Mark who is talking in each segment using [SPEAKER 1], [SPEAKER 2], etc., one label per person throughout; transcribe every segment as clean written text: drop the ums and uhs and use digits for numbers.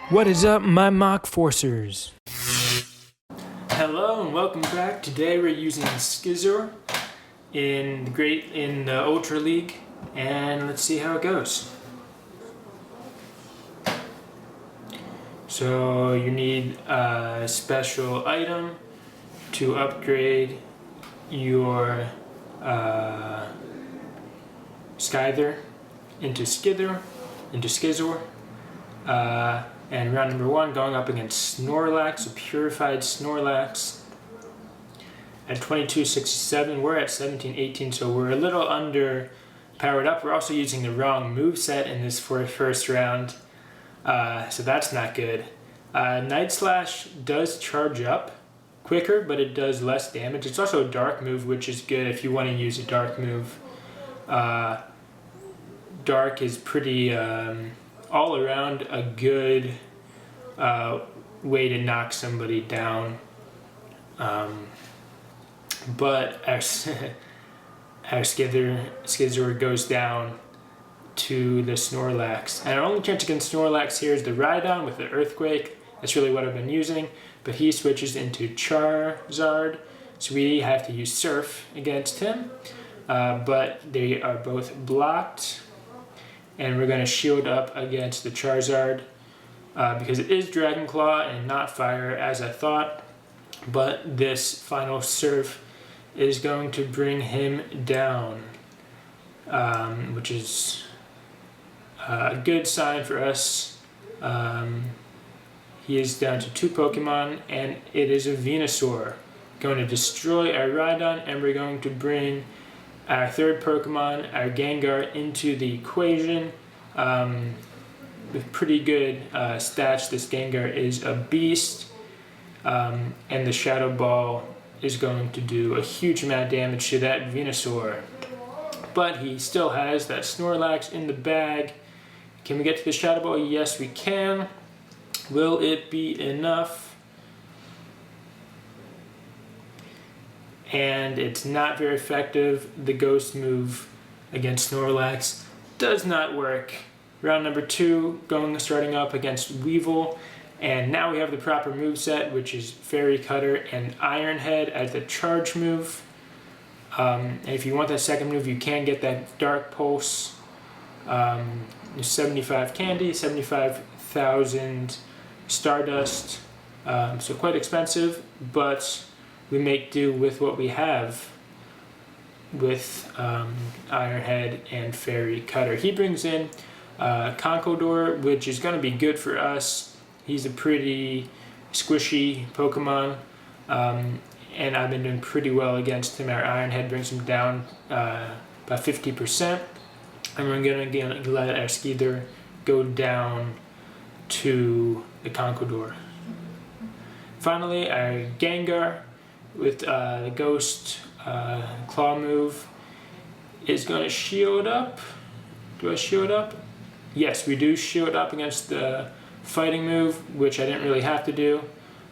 [SPEAKER 1] What is up, my mock forcers? Hello and welcome back. Today we're using Scizor in the Ultra League, and let's see how it goes. So you need a special item to upgrade your Scyther into Scizor. And round number 1, going up against Snorlax, a purified Snorlax at 2267. We're at 1718, so we're a little under powered up. We're also using the wrong moveset in this first round, so that's not good. Night Slash does charge up quicker, but it does less damage. It's also a dark move, which is good if you want to use a dark move. Dark is pretty all around a good way to knock somebody down. But our Scizor goes down to the Snorlax. And our only chance against Snorlax here is the Rhydon with the Earthquake. That's really what I've been using. But he switches into Charizard, so we have to use Surf against him. But they are both blocked. And we're going to shield up against the Charizard because it is Dragon Claw and not Fire as I thought. But this final Surf is going to bring him down, which is a good sign for us. He is down to 2 Pokemon, and it is a Venusaur. Going to destroy our Rhydon, and we're going to bring our third Pokemon, our Gengar, into the equation. With pretty good stats, this Gengar is a beast, and the Shadow Ball is going to do a huge amount of damage to that Venusaur. But he still has that Snorlax in the bag. Can we get to the Shadow Ball? Yes, we can. Will it be enough? And it's not very effective. The Ghost move against Snorlax does not work. Round number 2, starting up against Weevil, and now we have the proper moveset, which is Fairy Cutter and Iron Head as the charge move. And if you want that second move, you can get that Dark Pulse. 75 candy, 75,000 Stardust, so quite expensive, but we make do with what we have with Iron Head and Fairy Cutter. He brings in Conkeldurr, which is going to be good for us. He's a pretty squishy Pokemon, and I've been doing pretty well against him. Our Iron Head brings him down by 50%, and we're going to let our Scyther go down to the Conkeldurr. Finally, our Gengar with the Ghost Claw move is going to shield up. Do I shield up? Yes, we do shield up against the fighting move, which I didn't really have to do.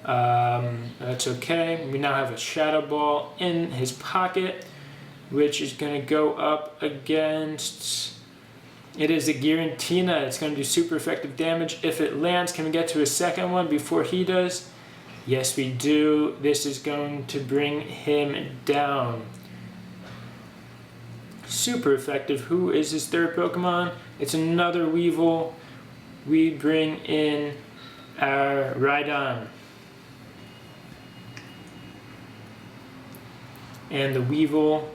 [SPEAKER 1] That's okay. We now have a Shadow Ball in his pocket, which is going to go up against... It is a Giratina. It's going to do super effective damage if it lands. Can we get to a second one before he does? Yes, we do. This is going to bring him down. Super effective. Who is his third Pokemon? It's another Weevil. We bring in our Rhydon. And the Weevil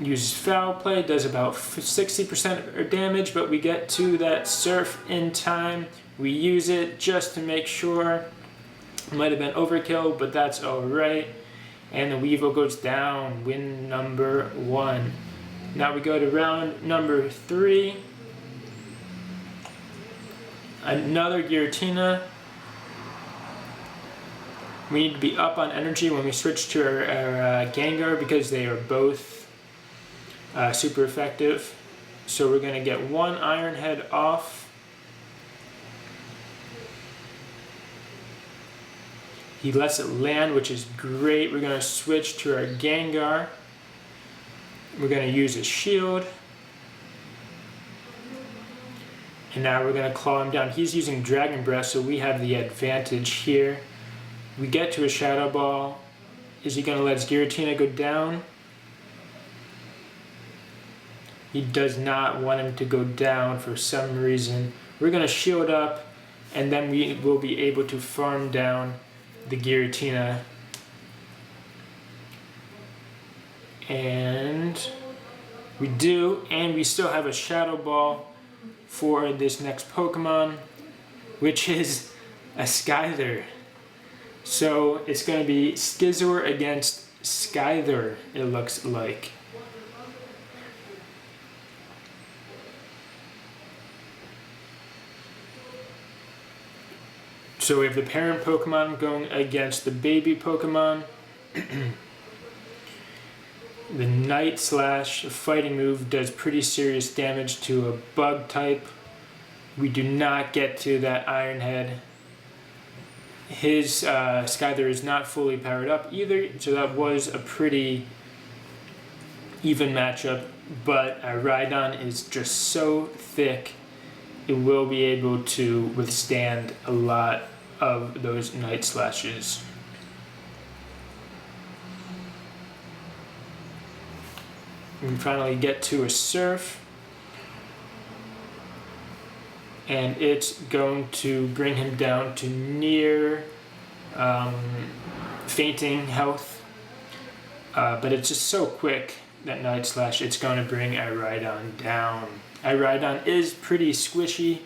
[SPEAKER 1] uses Foul Play, does about 60% of damage, but we get to that Surf in time. We use it just to make sure. Might have been overkill, but that's alright. And the Weevil goes down, win number 1. Now we go to round number 3. Another Giratina. We need to be up on energy when we switch to our Gengar because they are both super effective. So we're going to get 1 Iron Head off. He lets it land, which is great. We're going to switch to our Gengar. We're going to use a shield. And now we're going to claw him down. He's using Dragon Breath, so we have the advantage here. We get to a Shadow Ball. Is he going to let his Giratina go down? He does not want him to go down for some reason. We're going to shield up, and then we will be able to farm down the Giratina. And we do, and we still have a Shadow Ball for this next Pokemon, which is a Scyther. So it's going to be Scizor against Scyther, it looks like. So we have the parent Pokemon going against the baby Pokemon. The Night Slash fighting move does pretty serious damage to a bug type. We do not get to that Iron Head. His Scyther is not fully powered up either, so that was a pretty even matchup, but our Rhydon is just so thick, it will be able to withstand a lot of those Night Slashes. We finally get to a Surf, and it's going to bring him down to near fainting health, but it's just so quick, that Night Slash, it's going to bring our Rhydon down. Our Rhydon is pretty squishy,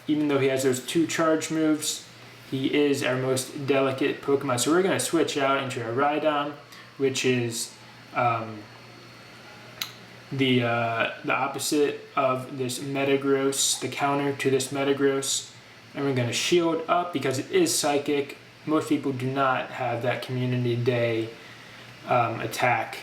[SPEAKER 1] even though he has those 2 charge moves. He is our most delicate Pokemon, so we're going to switch out into our Rhydon, which is the opposite of this Metagross, the counter to this Metagross. And we're going to shield up because it is psychic. Most people do not have that Community Day attack,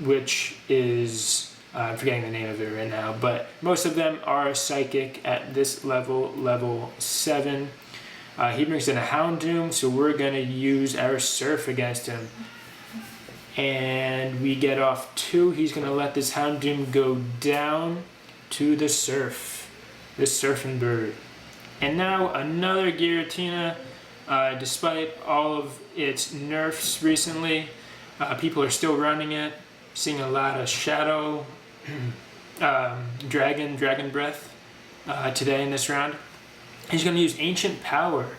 [SPEAKER 1] which is, I'm forgetting the name of it right now, but most of them are psychic at this level, level 7. He brings in a Houndoom, so we're going to use our Surf against him. And we get off 2. He's going to let this Houndoom go down to the Surf, the Surfing Bird. And now another Giratina. Despite all of its nerfs recently, people are still running it. Seeing a lot of Shadow, Dragon Breath today in this round. He's going to use Ancient Power.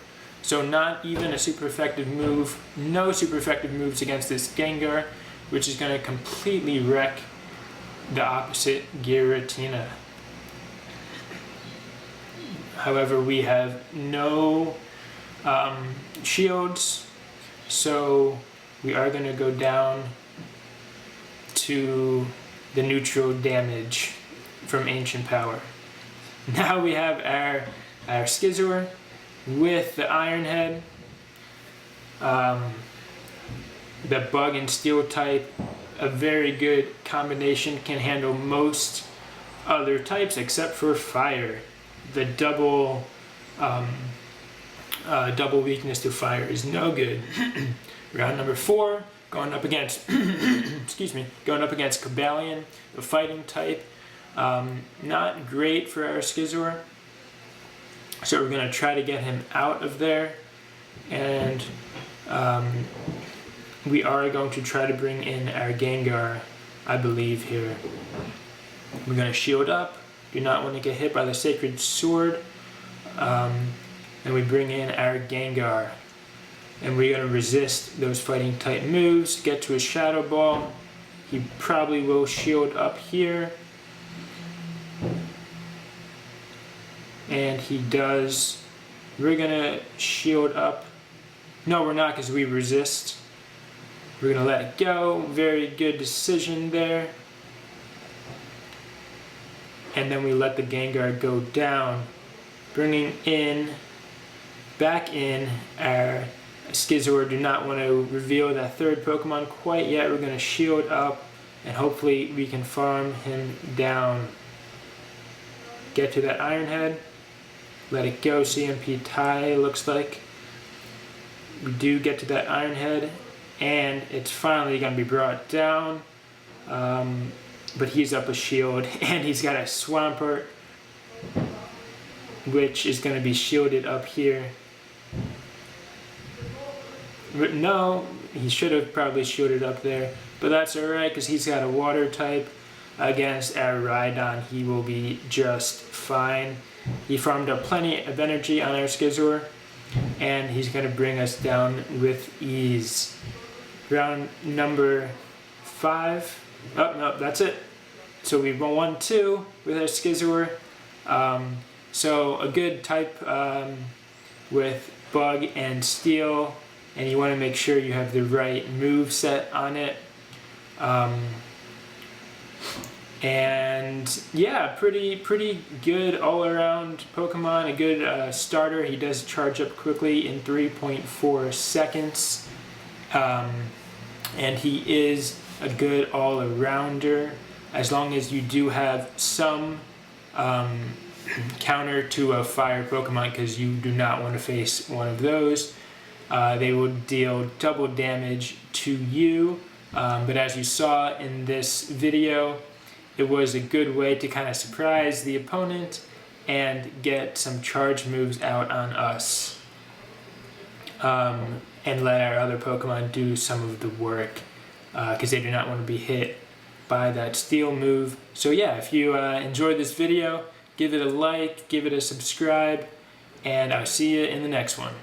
[SPEAKER 1] So not even a super effective move. No super effective moves against this Gengar, which is going to completely wreck the opposite Giratina. However, we have no shields, so we are going to go down to the neutral damage from Ancient Power. Now we have our Scizor with the Iron Head, the Bug and Steel type, a very good combination, can handle most other types except for Fire. The double weakness to Fire is no good. Round number 4, going up against going up against Cobalion, the fighting type. Not great for our Scizor. So we're going to try to get him out of there, and we are going to try to bring in our Gengar, I believe, here. We're going to shield up, do not want to get hit by the Sacred Sword, and we bring in our Gengar, and we're going to resist those fighting type moves, get to a Shadow Ball. He probably will shield up here. And he does. We're gonna shield up. No, we're not, because we resist. We're gonna let it go. Very good decision there. And then we let the Gengar go down, bringing in, back in our Scizor. Do not want to reveal that third Pokemon quite yet. We're gonna shield up, and hopefully we can farm him down. Get to that Iron Head. Let it go, CMP tie, looks like. We do get to that Iron Head, and it's finally going to be brought down. but he's up a shield, and he's got a Swampert, which is going to be shielded up here. But no, he should have probably shielded up there, but that's alright because he's got a water type. Against our Rhydon, he will be just fine. He farmed up plenty of energy on our Scizor, and he's going to bring us down with ease. Round number 5. Oh, no, that's it. So we won 2 with our Scizor. So a good type with Bug and Steel, and you want to make sure you have the right move set on it. And yeah, pretty good all around Pokemon, a good starter. He does charge up quickly in 3.4 seconds. And he is a good all-arounder, as long as you do have some counter to a fire Pokemon, because you do not want to face one of those. They will deal double damage to you, but as you saw in this video, it was a good way to kind of surprise the opponent and get some charge moves out on us, and let our other Pokemon do some of the work, because they do not want to be hit by that Steel move. So yeah, if you enjoyed this video, give it a like, give it a subscribe, and I'll see you in the next one.